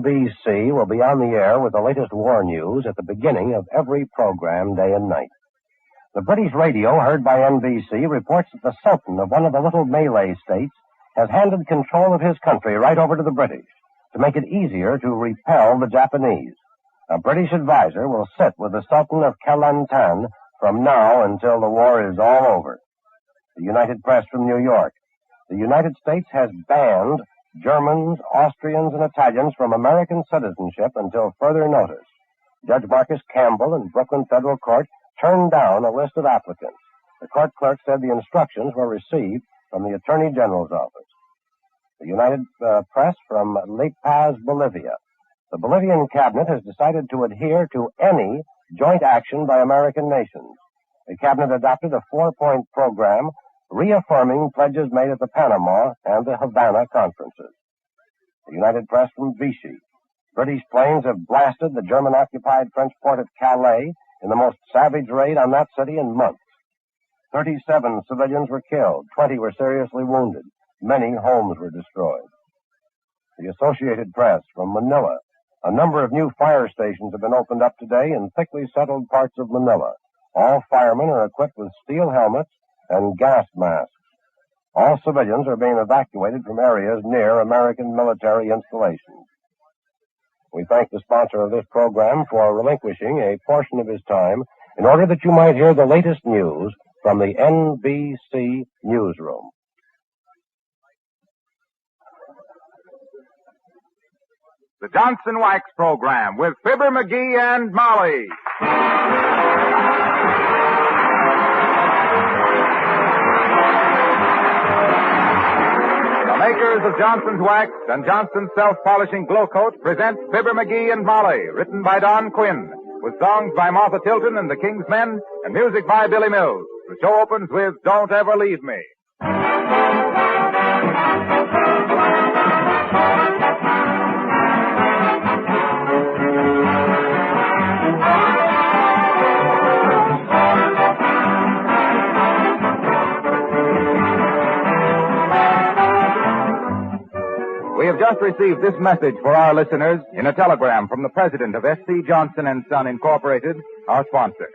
NBC will be on the air with the latest war news at the beginning of every program, day and night. The British radio, heard by NBC, reports that the Sultan of one of the little Malay states has handed control of his country right over to the British to make it easier to repel the Japanese. A British advisor will sit with the Sultan of Kelantan from now until the war is all over. The United Press from New York. The United States has banned Germans, Austrians, and Italians from American citizenship until further notice. Judge Marcus Campbell in Brooklyn Federal Court turned down a list of applicants. The court clerk said the instructions were received from the Attorney General's office. The United Press from La Paz, Bolivia. The Bolivian cabinet has decided to adhere to any joint action by American nations. The cabinet adopted a 4-point program reaffirming pledges made at the Panama and the Havana conferences. The United Press from Vichy. British planes have blasted the German-occupied French port of Calais in the most savage raid on that city in months. 37 civilians were killed. 20 were seriously wounded. Many homes were destroyed. The Associated Press from Manila. A number of new fire stations have been opened up today in thickly settled parts of Manila. All firemen are equipped with steel helmets and gas masks. All civilians are being evacuated from areas near American military installations. We thank the sponsor of this program for relinquishing a portion of his time in order that you might hear the latest news from the NBC newsroom. The Johnson Wax Program with Fibber McGee and Molly. The makers of Johnson's Wax and Johnson's Self-Polishing Glow Coat present Fibber McGee and Molly, written by Don Quinn, with songs by Martha Tilton and the King's Men, and music by Billy Mills. The show opens with Don't Ever Leave Me. We have just received this message for our listeners in a telegram from the president of S.C. Johnson & Son, Incorporated, our sponsor.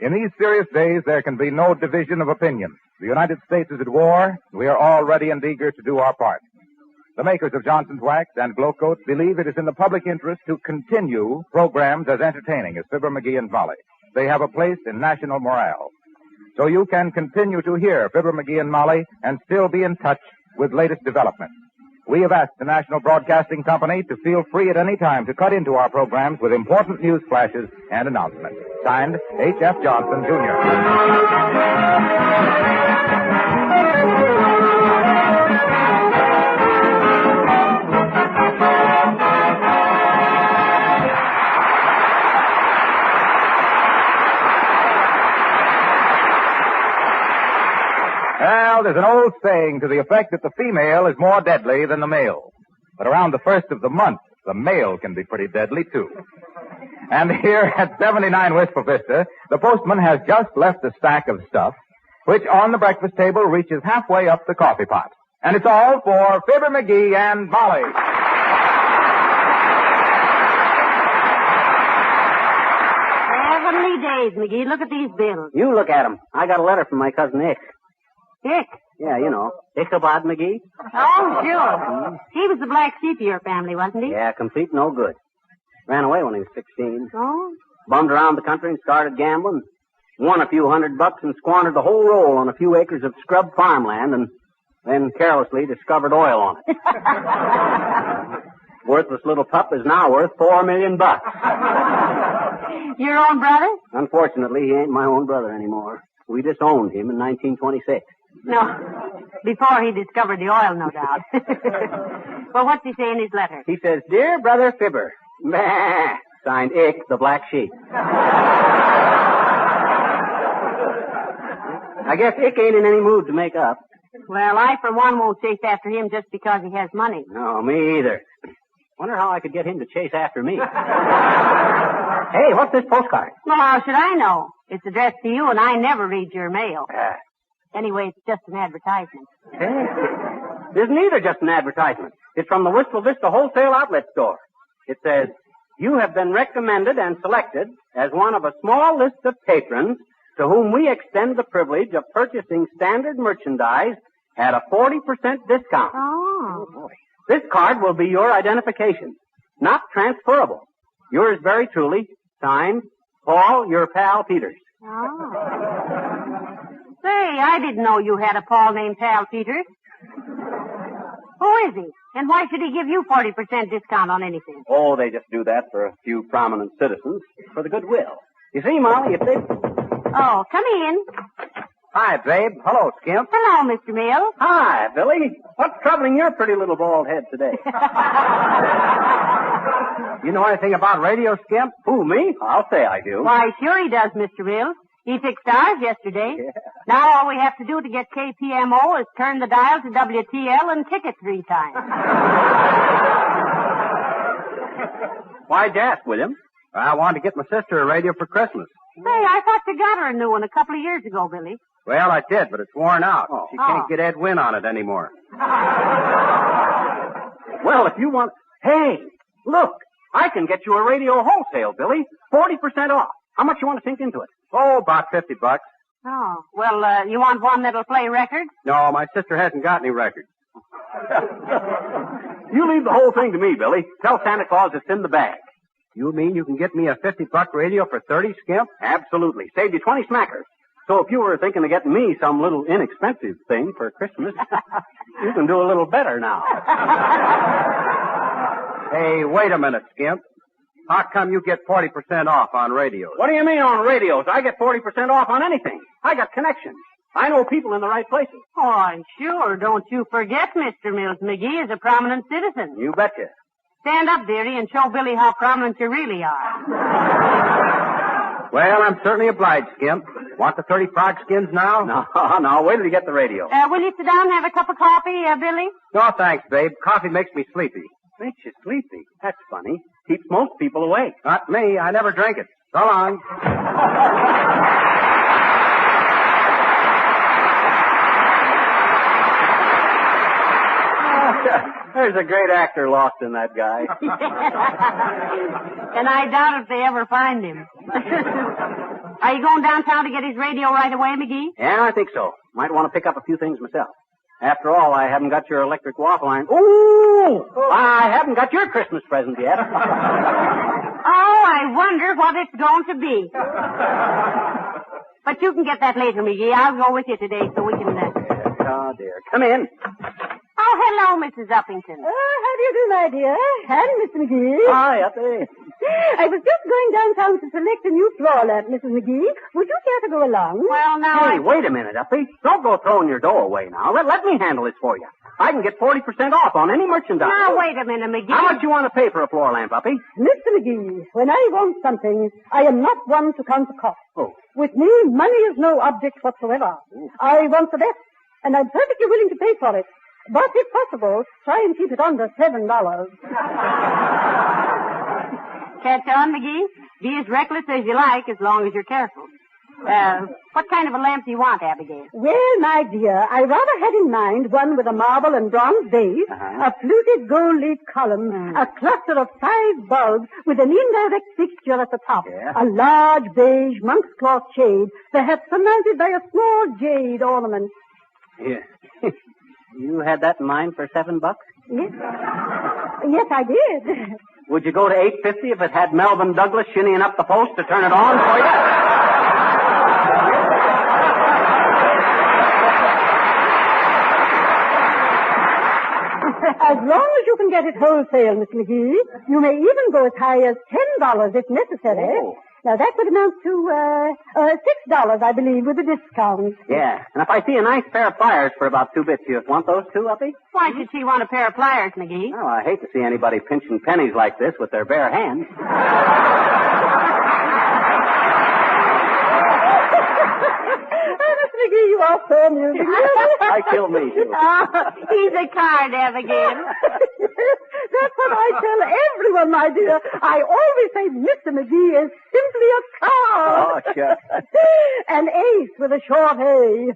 In these serious days, there can be no division of opinion. The United States is at war. We are all ready and eager to do our part. The makers of Johnson's Wax and Glow Coat believe it is in the public interest to continue programs as entertaining as Fibber McGee and Molly. They have a place in national morale. So you can continue to hear Fibber McGee and Molly and still be in touch with latest developments. We have asked the National Broadcasting Company to feel free at any time to cut into our programs with important news flashes and announcements. Signed, H.F. Johnson, Jr. Well, there's an old saying to the effect that the female is more deadly than the male. But around the first of the month, the male can be pretty deadly, too. And here at 79 Wistful Vista, the postman has just left a stack of stuff, which on the breakfast table reaches halfway up the coffee pot. And it's all for Fibber McGee and Molly. Heavenly days, McGee. Look at these bills. You look at them. I got a letter from my cousin Ick. Dick. Yeah, you know. Ichabod McGee. Oh, sure. He was the black sheep of your family, wasn't he? Yeah, complete no good. Ran away when he was 16. Oh? Bummed around the country and started gambling. Won a few $100 and squandered the whole roll on a few acres of scrub farmland and then carelessly discovered oil on it. Worthless little pup is now worth $4 million. Your own brother? Unfortunately, he ain't my own brother anymore. We disowned him in 1926. No, before he discovered the oil, no doubt. Well, what's he say in his letter? He says, Dear Brother Fibber. Bah! Signed Ick, the black sheep. I guess Ick ain't in any mood to make up. Well, I, for one, won't chase after him just because he has money. No, me either. Wonder how I could get him to chase after me. Hey, what's this postcard? Well, how should I know? It's addressed to you, and I never read your mail. Anyway, it's just an advertisement. Hey, it isn't either just an advertisement. It's from the Wistful Vista Wholesale Outlet Store. It says, "You have been recommended and selected as one of a small list of patrons to whom we extend the privilege of purchasing standard merchandise at a 40% discount. Oh. This card will be your identification, not transferable. Yours very truly, signed, Paul, your pal Peters." Oh. Say, I didn't know you had a Paul named Pal Peters. Who is he? And why should he give you 40% discount on anything? Oh, they just do that for a few prominent citizens, for the goodwill. You see, Molly, if they... Oh, come in. Hi, babe. Hello, Skimp. Hello, Mr. Mills. Hi, Billy. What's troubling your pretty little bald head today? You know anything about radio, Skimp? Who, me? I'll say I do. Why, sure he does, Mr. Mills. He fixed ours yesterday. Yeah. Now all we have to do to get KPMO is turn the dial to WTL and kick it 3 times. Why'd you ask, William? I wanted to get my sister a radio for Christmas. Say, I thought you got her a new one a couple of years ago, Billy. Well, I did, but it's worn out. Oh. She can't get Ed Wynn on it anymore. Well, if you want... Hey, look, I can get you a radio wholesale, Billy. 40% off. How much you want to sink into it? Oh, about $50. Oh, well, you want one that'll play records? No, my sister hasn't got any records. You leave the whole thing to me, Billy. Tell Santa Claus it's in the bag. You mean you can get me a $50 radio for 30, Skimp? Absolutely. Saved you 20 smackers. So if you were thinking of getting me some little inexpensive thing for Christmas, you can do a little better now. Hey, wait a minute, Skimp. How come you get 40% off on radios? What do you mean on radios? I get 40% off on anything. I got connections. I know people in the right places. Oh, sure. Don't you forget Mr. Mills McGee is a prominent citizen. You betcha. Stand up, dearie, and show Billy how prominent you really are. Well, I'm certainly obliged, Skimp. Want the 30 frog skins now? No, wait till you get the radio. Will you sit down and have a cup of coffee, Billy? No, thanks, babe. Coffee makes me sleepy. Makes you sleepy? That's funny. Keeps most people awake. Not me. I never drink it. So long. There's a great actor lost in that guy. And I doubt if they ever find him. Are you going downtown to get his radio right away, McGee? Yeah, I think so. Might want to pick up a few things myself. After all, I haven't got your electric waffle iron. Ooh! I haven't got your Christmas present yet. Oh, I wonder what it's going to be. But you can get that later, McGee. I'll go with you today so we can... Oh, dear. Come in. Oh, hello, Mrs. Uppington. How do you do, my dear? And Mr. McGee. Hi, Uppy. I was just going downtown to select a new floor lamp, Mrs. McGee. Would you care to go along? Well, now... Hey, wait a minute, Uppy. Don't go throwing your dough away now. Let me handle this for you. I can get 40% off on any merchandise. Now, wait a minute, McGee. How much you want to pay for a floor lamp, Uppy? Mr. McGee, when I want something, I am not one to count the cost. Oh. With me, money is no object whatsoever. I want the best, and I'm perfectly willing to pay for it. But if possible, try and keep it under $7. Catch on, McGee? Be as reckless as you like, as long as you're careful. What kind of a lamp do you want, Abigail? Well, my dear, I rather had in mind one with a marble and bronze base, a fluted gold leaf column, a cluster of 5 bulbs with an indirect fixture at the top, a large beige monk's cloth shade, perhaps surmounted by a small jade ornament. Yeah. You had that in mind for $7? Yes. Yes, I did. Would you go to $8.50 if it had Melvin Douglas shinnying up the post to turn it on for you? As long as you can get it wholesale, Miss McGee, you may even go as high as $10 if necessary. Oh. Now, that would amount to $6, I believe, with a discount. Yeah. And if I see a nice pair of pliers for about 2 bits, you want those too, Uppy? Why should she want a pair of pliers, McGee? Oh, I hate to see anybody pinching pennies like this with their bare hands. Miss McGee, you are so amusing. I kill me, too. Oh, he's a card, Abigail. That's what I tell everyone, my dear. I always say Mr. McGee is simply a card. Oh, sure. An ace with a short A.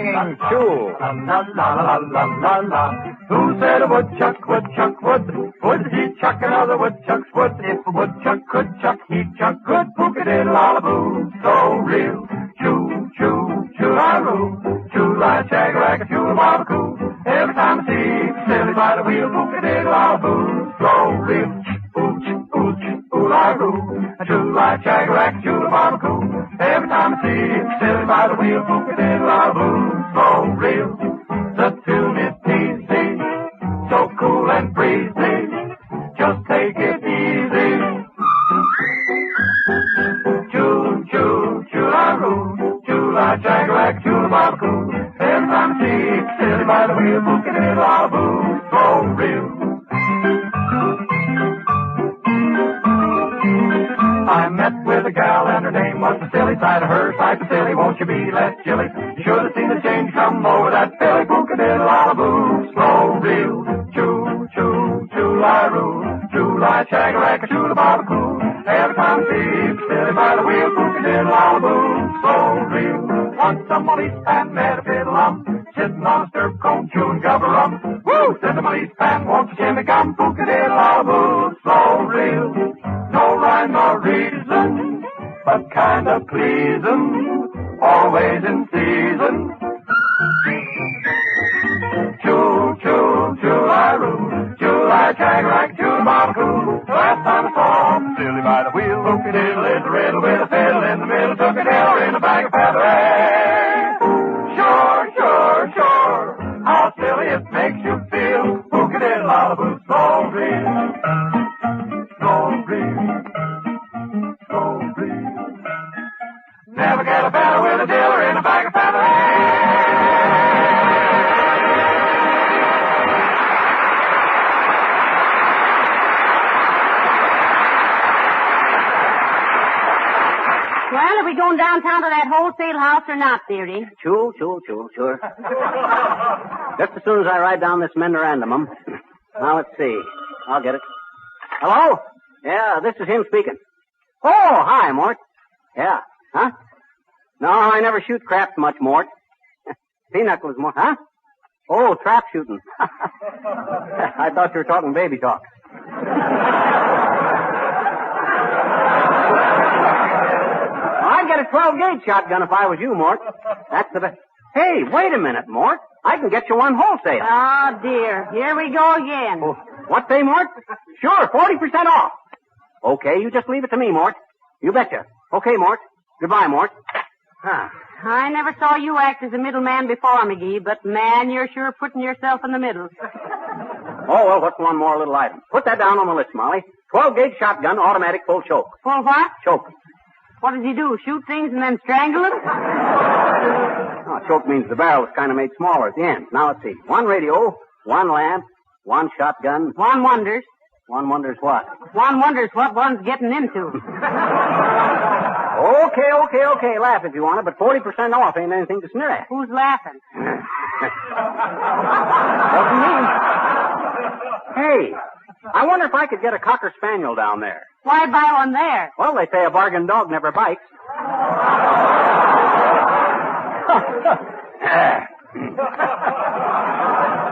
singing Choo. La la la la la la. Who said a woodchuck would? Would he chuck another woodchuck's wood? If a woodchuck could chuck, he'd chuck good. Pookadiddle-lollaboo, so real. Choo, choo, choo-la-roo. Choo-la-chag-rack, choo-la-barbecue. Every time I see silly by the wheel, pookadiddle-lollaboo, so real. Ooch, ooch, ooh-la-roo. Choo-la-chag-rack, choo-la-barbecue. Every time I see silly by the wheel, pookadiddle-lollaboo, so real. The tune is easy, so cool and breezy. Just take it easy. Choo, choo, choo-la-roo. Choo-la-chag-rack, choo-la-barbecue. Every time I see silly by the wheel, pookadiddle-lollaboo, so real. I met with a gal and her name was Silly. Side of her, side to Silly, won't you be less chilly? You should have seen the change come over that Billy. Pookadiddle-lollaboo, slow real. Choo, choo, choo-la-roo. Choo-la-chag-rack, choo-la-barbecue. Every time I see Silly by the wheel, pookadiddle-lollaboo, slow real. Once a policeman met a fiddle-um, sitting on a stirrup cone chewing gubber-rum. Woo! Said the policeman, won't you give me gum? Pookadiddle-lollaboo, slow real. No rhyme nor reason, but kind of pleasing, always in season. Choo, choo, choo-la-roo, choo-la-chag-rack, choo-la-barbecue. Last time I saw him, Silly by the wheel, pookadiddle is a riddle with a fiddle in the middle, took a diddle in a bag of feather hay. Sure, sure, sure, how silly it makes you feel, pookadiddle-lollaboo, so real. So real, so real. Never get a better with a diller in a bag of feather hay. Well, are we going downtown to that wholesale house or not, dearie? Choo, choo, choo, sure. Just as soon as I ride down this memorandum. Now, let's see. I'll get it. Hello? Yeah, this is him speaking. Oh, hi, Mort. Yeah. Huh? No, I never shoot craps much, Mort. Pinocchles, Mort. Huh? Oh, trap shooting. I thought you were talking baby talk. I'd get a 12-gauge shotgun if I was you, Mort. That's the best. Hey, wait a minute, Mort. I can get you one wholesale. Oh, dear. Here we go again. Oh, what say, Mort? Sure, 40% off. Okay, you just leave it to me, Mort. You betcha. Okay, Mort. Goodbye, Mort. I never saw you act as a middleman before, McGee, but man, you're sure putting yourself in the middle. Oh, well, what's one more little item? Put that down on the list, Molly. 12-gauge shotgun, automatic, full choke. Full what? Choke. What does he do, shoot things and then strangle them? Oh, choke means the barrel is kind of made smaller at the end. Now, let's see. One radio, one lamp, one shotgun. One wonders. One wonders what? One wonders what one's getting into. Okay. Laugh if you want it, but 40% off ain't anything to sneer at. Who's laughing? Wasn't me. Hey, I wonder if I could get a Cocker Spaniel down there. Why buy one there? Well, they say a bargain dog never bites.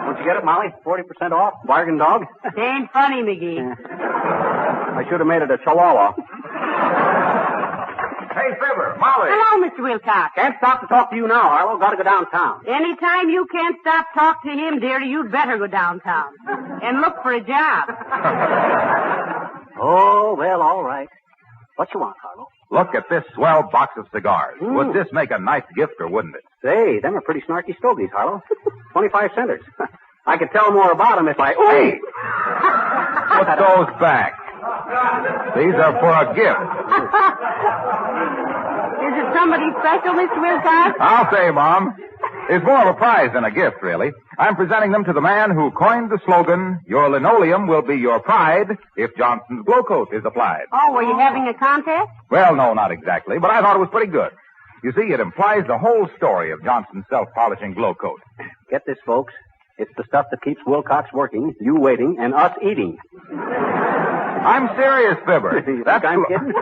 Don't you get it, Molly? 40% off, bargain dog. It ain't funny, McGee. I should have made it a chihuahua. Hey, Fibber, Molly. Hello, Mr. Wilcox. Can't stop to talk to you now, Harlow. Got to go downtown. Anytime you can't stop talk to him, dearie, you'd better go downtown and look for a job. Oh, well, all right. What you want, Harlow? Look at this swell box of cigars. Would this make a nice gift, or wouldn't it? Say, them are pretty snarky stogies, Harlow. 25 centers. I could tell more about them if I... Hey! Put those back. These are for a gift. Is it somebody special, Mr. Wilcox? I'll say, Mom. It's more of a prize than a gift, really. I'm presenting them to the man who coined the slogan, "Your linoleum will be your pride if Johnson's Glow Coat is applied." Oh, were you having a contest? Well, no, not exactly, but I thought it was pretty good. You see, it implies the whole story of Johnson's self-polishing Glow Coat. Get this, folks. It's the stuff that keeps Wilcox working, you waiting, and us eating. I'm serious, Fibber. That's I'm kidding.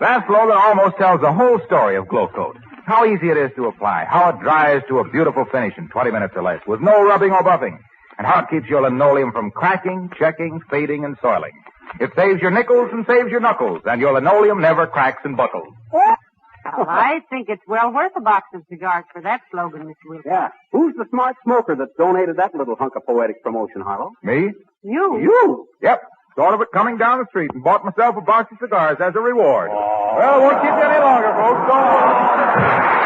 That slogan almost tells the whole story of Glow Coat. How easy it is to apply, how it dries to a beautiful finish in 20 minutes or less, with no rubbing or buffing, and how it keeps your linoleum from cracking, checking, fading, and soiling. It saves your nickels and saves your knuckles, and your linoleum never cracks and buckles. Well, I think it's well worth a box of cigars for that slogan, Mr. Wilson. Yeah. Who's the smart smoker that donated that little hunk of poetic promotion, Harlow? Me? You? You? Yep. Thought of it coming down the street and bought myself a box of cigars as a reward. Oh. Well, won't keep you any longer, folks. Go on.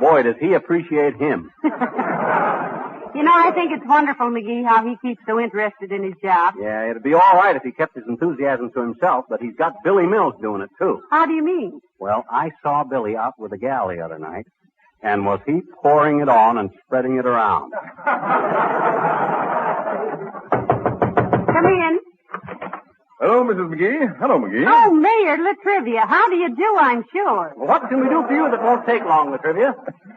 Boy, does he appreciate him. You know, I think it's wonderful, McGee, how he keeps so interested in his job. Yeah, it'd be all right if he kept his enthusiasm to himself, but he's got Billy Mills doing it, too. How do you mean? Well, I saw Billy out with a gal the other night, and was he pouring it on and spreading it around? Come in. Hello, Mrs. McGee. Hello, McGee. Oh, Mayor Latrivia, how do you do, I'm sure? Well, what can we do for you that won't take long, Latrivia?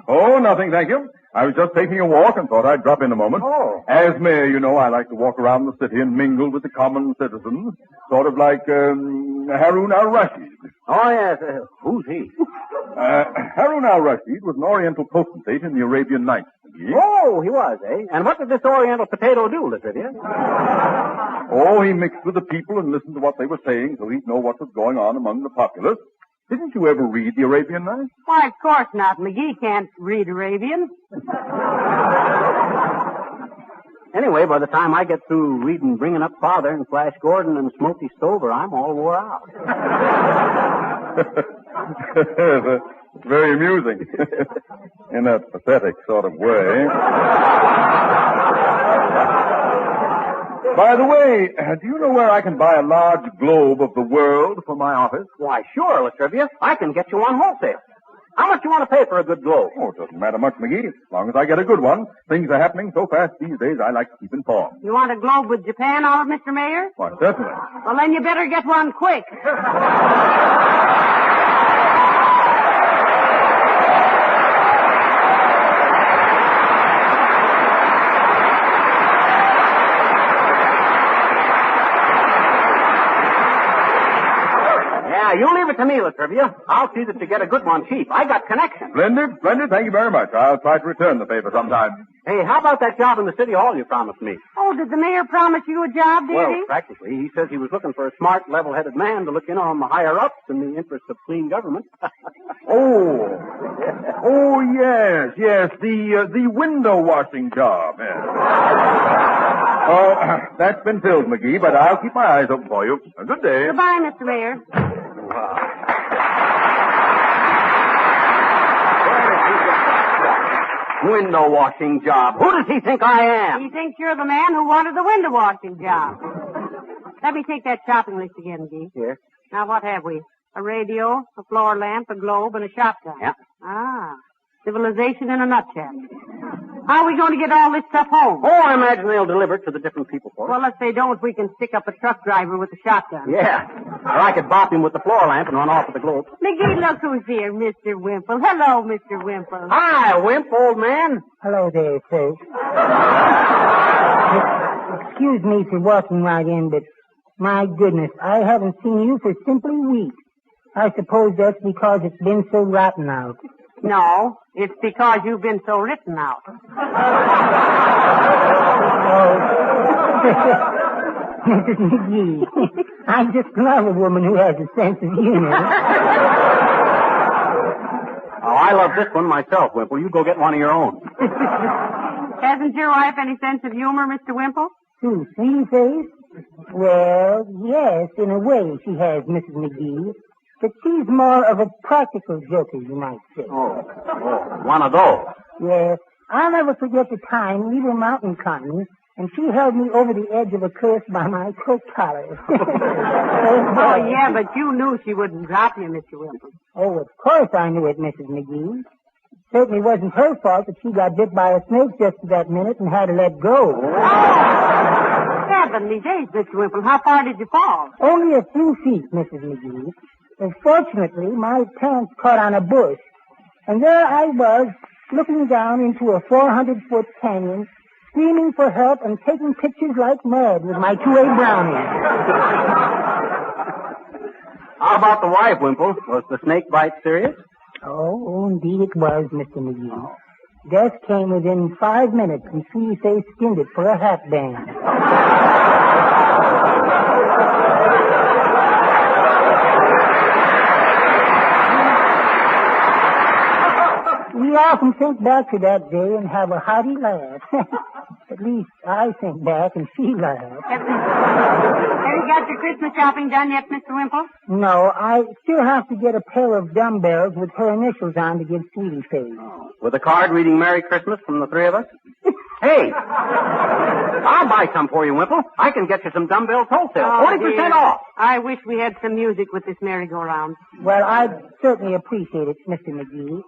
Oh, nothing, thank you. I was just taking a walk and thought I'd drop in a moment. Oh. As mayor, you know, I like to walk around the city and mingle with the common citizens, sort of like Harun al-Rashid. Oh, yes. Who's he? Harun al-Rashid was an Oriental potentate in the Arabian Nights. McGee. Oh, he was, eh? And what did this Oriental potato do, Latrivia? Oh, he mixed with the people and listened to what they were saying so he'd know what was going on among the populace. Didn't you ever read the Arabian Nights? Why, of course not. McGee can't read Arabian. Anyway, by the time I get through reading Bringing Up Father and Flash Gordon and Smokey Stover, I'm all wore out. Very amusing. In a pathetic sort of way. By the way, do you know where I can buy a large globe of the world for my office? Why, sure, Latrivia. I can get you one wholesale. How much you want to pay for a good globe? Oh, it doesn't matter much, McGee. As long as I get a good one. Things are happening so fast these days, I like to keep informed. You want a globe with Japan on it, Mr. Mayor? Why, certainly. Well, then you better get one quick. Yeah, you leave it to me, Latrivia. I'll see that you get a good one cheap. I got connections. Splendid, splendid. Thank you very much. I'll try to return the favor sometime. Hey, how about that job in the city hall you promised me? Oh, did the mayor promise you a job, did Well, he? practically. He says he was looking for a smart, level-headed man to look in on the higher-ups in the interest of clean government. Oh, yes. The window washing job. Yes. Oh, that's been filled, McGee, but I'll keep my eyes open for you. Good day. Goodbye, Mr. Mayor. Window washing job. Who does he think I am? He thinks you're the man who wanted the window washing job. Let me take that shopping list again, Gee. Here. Now, what have we? A radio, a floor lamp, a globe, and a shotgun. Yeah. Ah, civilization in a nutshell. How are we going to get all this stuff home? Oh, I imagine they'll deliver it to the different people for us. Well, if they don't, we can stick up a truck driver with a shotgun. Yeah. Or I could bop him with the floor lamp and run off with the globe. McGee, look who's here, Mr. Wimple. Hello, Mr. Wimple. Hi, Wimp, old man. Hello there, folks. Excuse me for walking right in, but my goodness, I haven't seen you for simply weeks. I suppose that's because it's been so rotten out. No, it's because you've been so written out. Mrs. McGee, I just love a woman who has a sense of humor. Oh, I love this one myself, Wimple. You go get one of your own. Hasn't your wife any sense of humor, Mr. Wimple? Who, Sweetie Face? Well, yes, in a way she has, Mrs. McGee. But she's more of a practical joker, you might say. Oh, one of those. Yes. I'll never forget the time we were mountain climbing, and she held me over the edge of a cliff by my coat collar. Oh, yeah, but you knew she wouldn't drop you, Mr. Wimple. Oh, of course I knew it, Mrs. McGee. It certainly wasn't her fault that she got bit by a snake just at that minute and had to let go. Heavenly days, Mr. Wimple. How far did you fall? Only a few feet, Mrs. McGee. Fortunately, my pants caught on a bush, and there I was, looking down into a 400-foot canyon, screaming for help and taking pictures like mad with my 2A Brownie. How about the wife, Wimple? Was the snake bite serious? Oh, indeed it was, Mr. McGee. Death came within 5 minutes, and Sweetie Face skinned it for a hat band. We often think back to that day and have a hearty laugh. At least I think back and she laughs. Have you got your Christmas shopping done yet, Mr. Wimple? No, I still have to get a pair of dumbbells with her initials on to give Sweetie Face. With a card reading Merry Christmas from the three of us? Hey! I'll buy some for you, Wimple. I can get you some dumbbells wholesale. 40% off. I wish we had some music with this merry-go-round. Well, I'd certainly appreciate it, Mr. McGee.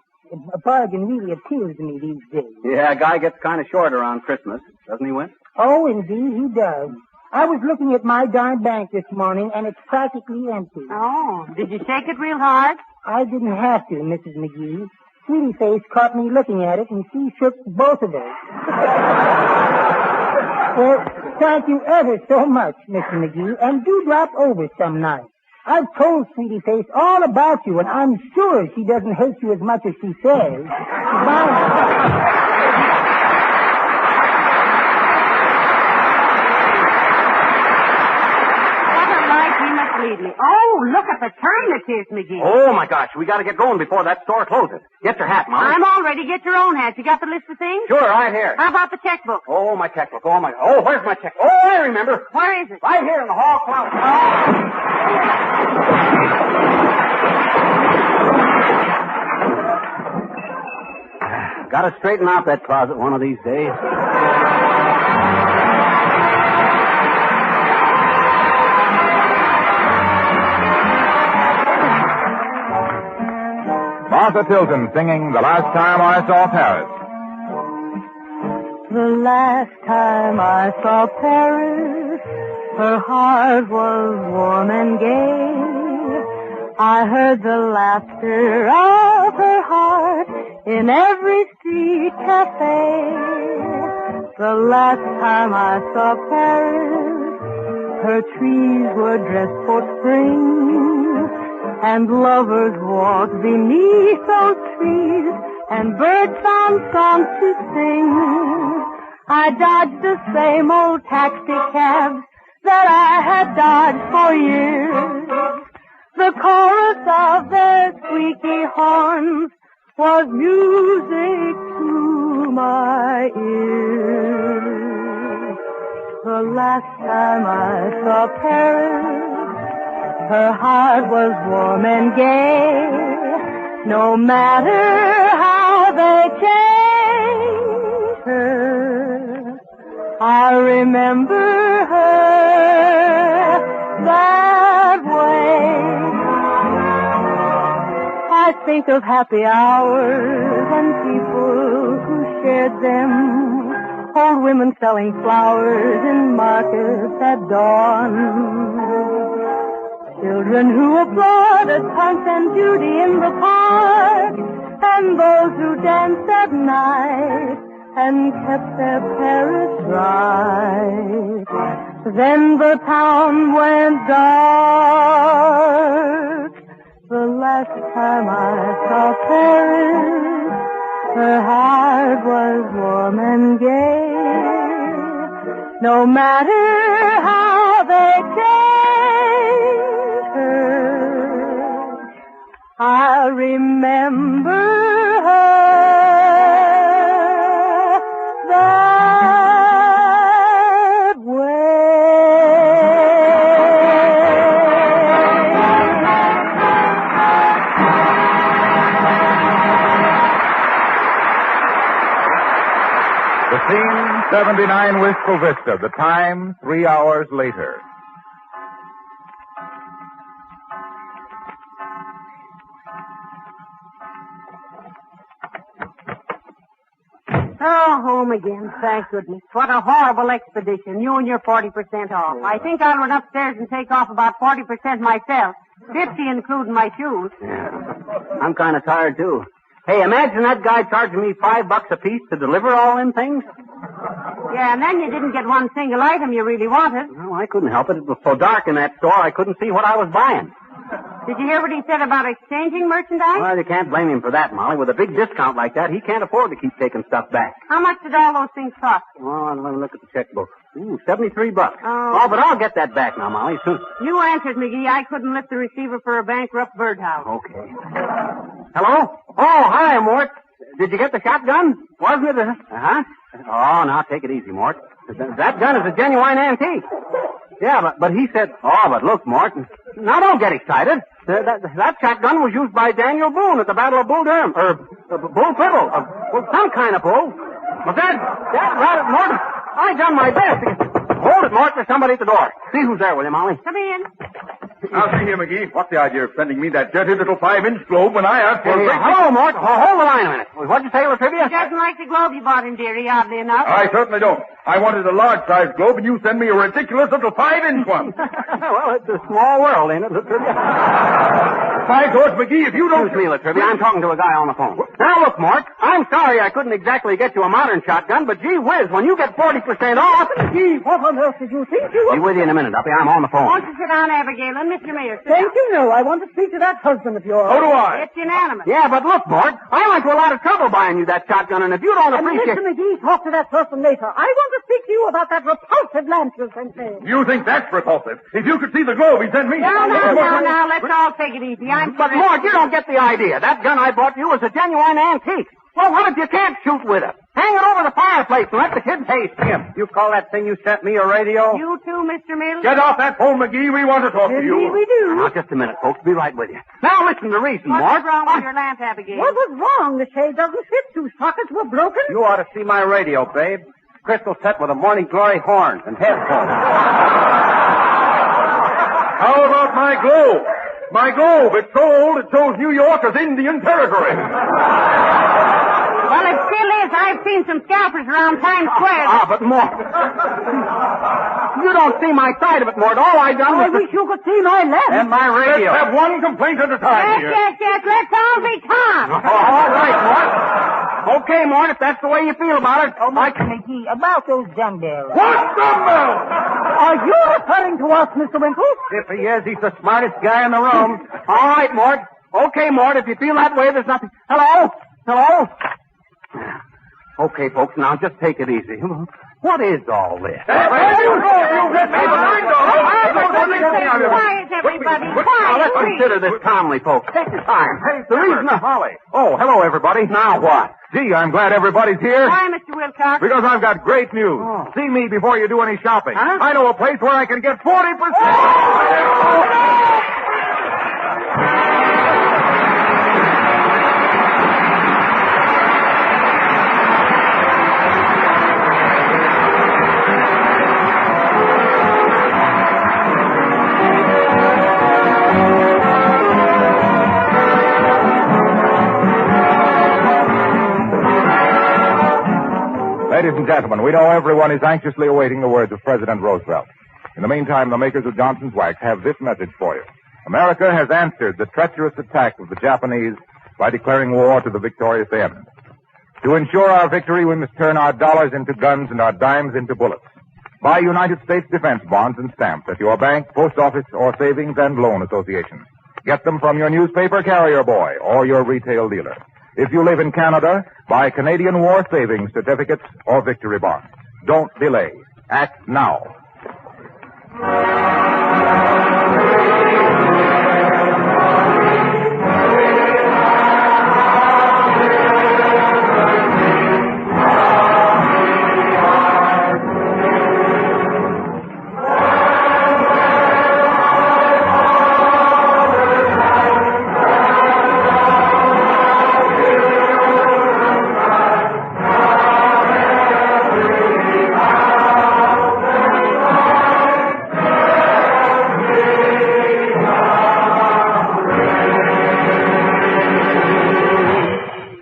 A bargain really appeals to me these days. Yeah, a guy gets kind of short around Christmas, doesn't he, Wimp? Oh, indeed, he does. I was looking at my dime bank this morning, and it's practically empty. Oh, did you shake it real hard? I didn't have to, Mrs. McGee. Sweetie Face caught me looking at it, and she shook both of us. Well, thank you ever so much, Mr. McGee, and do drop over some night. I've told Sweetie Face all about you, and I'm sure she doesn't hate you as much as she says. Lead me. Oh, look at the time it is, McGee. Oh, my gosh. We got to get going before that store closes. Get your hat, Molly. I'm all ready. Get your own hat. You got the list of things? Sure, right here. How about the checkbook? Oh, my checkbook. Oh, where's my checkbook? Oh, I remember. Where is it? Right here in the hall closet. Oh. Got to straighten out that closet one of these days. Martha Tilton singing The Last Time I Saw Paris. The last time I saw Paris, her heart was warm and gay. I heard the laughter of her heart in every street cafe. The last time I saw Paris, her trees were dressed for spring. And lovers walked beneath those trees, and birds found songs to sing. I dodged the same old taxi cabs that I had dodged for years. The chorus of their squeaky horns was music to my ears. The last time I saw Paris, her heart was warm and gay. No matter how they changed her, I remember her that way. I think of happy hours and people who shared them. Old women selling flowers in markets at dawn. Children who applauded Punch and Judy in the park, and those who danced at night and kept their Paris right. Then the town went dark. The last time I saw Paris, her heart was warm and gay. No matter how they changed, I remember her that way. The scene, 79 Wistful Vista. The time, 3 hours later. Oh, home again, thank goodness. What a horrible expedition. You and your 40% off. I think I'll run upstairs and take off about 40% myself. $50 including my shoes. Yeah. I'm kind of tired, too. Hey, imagine that guy charging me $5 a piece to deliver all them things. Yeah, and then you didn't get one single item you really wanted. Well, I couldn't help it. It was so dark in that store, I couldn't see what I was buying. Did you hear what he said about exchanging merchandise? Well, you can't blame him for that, Molly. With a big discount like that, he can't afford to keep taking stuff back. How much did all those things cost you? Well, let me look at the checkbook. $73. Oh. But I'll get that back now, Molly, soon. You answered, McGee. I couldn't lift the receiver for a bankrupt birdhouse. Okay. Hello? Oh, hi, Mort. Did you get the shotgun? Wasn't it? Uh-huh. Oh, now take it easy, Mort. That gun is a genuine antique. Yeah, but he said... Oh, but look, Mort. Now, don't get excited. That shotgun was used by Daniel Boone at the Battle of Bull Durham. Bull Fiddle. Some kind of bull. But that right, Mort. I done my best. Hold it, Mort. There's somebody at the door. See who's there with you, Molly. Come in. Now, see here, McGee. What's the idea of sending me that dirty little 5-inch globe when I asked for a... Hello, Mort. Hold the line a minute. What'd you say, Latrivia? He doesn't like the globe you bought him, dearie, oddly enough. I certainly don't. I wanted a large-sized globe, and you send me a ridiculous little 5-inch one. Well, it's a small world, ain't it, Latrivia? By George, McGee, if you don't... Excuse me, Latrivia. I'm talking to a guy on the phone. Now, look, Mort. I'm sorry I couldn't exactly get you a modern shotgun, but gee whiz, when you get 40% off... Gee, what on earth did you think you were... Be with you in a minute, Uppy. I'm on the phone. Won't you sit down, Abigail, and Mr. Mayor, sit Thank down. you, no. I want to speak to that husband of yours. So do I. It's unanimous. Yeah, but look, Mort. I went to a lot of trouble buying you that shotgun, and if you don't And appreciate... Mr. McGee, talk to that person later. I want to speak to you about that repulsive lamp you sent me. You think that's repulsive? If you could see the globe he sent me... Now, let's all take it easy. But, Mort, you don't get the idea. That gun I bought you was a genuine antique. Well, what if you can't shoot with it? Hang it over the fireplace and let the kids taste him. You call that thing you sent me a radio? You too, Mr. Mills? Get off that phone, McGee. We want to talk to you. Indeed we do. Now, just a minute, folks. Be right with you. Now, listen to reason, What's Mort. wrong with your lamp, Abigail? What was wrong? The shade doesn't fit. Two sockets were broken. You ought to see my radio, babe. Crystal set with a Morning Glory horn and headphones. How about my globe? My globe. It's so old it shows New York as Indian territory. Well, it still is. I've seen some scalpers around Times Square. But Mort. You don't see my side of it, Mort. All I done I was... wish you could see my lamp. And my Let's radio. have one complaint at a time here. Yes. Let's all be calm. All right, Mort. Okay, Mort, if that's the way you feel about it. Oh, Mike McGee, about those dumbbells. What dumbbells? Are you referring to us, Mr. Winkle? If he is, he's the smartest guy in the room. All right, Mort. Okay, Mort, if you feel that way, there's nothing... Hello? Okay, folks, now just take it easy. What is all this? Where you go? You get me behind the Quiet, everybody. Now, Quiet, let's please. consider this calmly, folks. Take your time. The reason... Molly. Oh, hello, everybody. Now what? Gee, I'm glad everybody's here. Why, Mr. Wilcox? Because I've got great news. See me before you do any shopping. Huh? I know a place where I can get 40%. Ladies and gentlemen, we know everyone is anxiously awaiting the words of President Roosevelt. In the meantime, the makers of Johnson's Wax have this message for you. America has answered the treacherous attack of the Japanese by declaring war to the victorious end. To ensure our victory, we must turn our dollars into guns and our dimes into bullets. Buy United States defense bonds and stamps at your bank, post office, or savings and loan association. Get them from your newspaper carrier boy or your retail dealer. If you live in Canada, buy Canadian War Savings Certificates or Victory Bonds. Don't delay. Act now.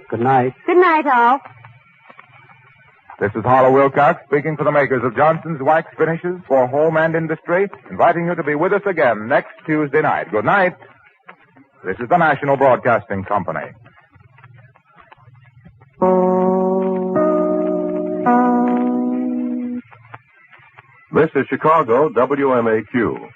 Good night. Good night, all. This is Harlow Wilcox speaking for the makers of Johnson's Wax Finishes for Home and Industry, inviting you to be with us again next Tuesday night. Good night. This is the National Broadcasting Company. This is Chicago WMAQ.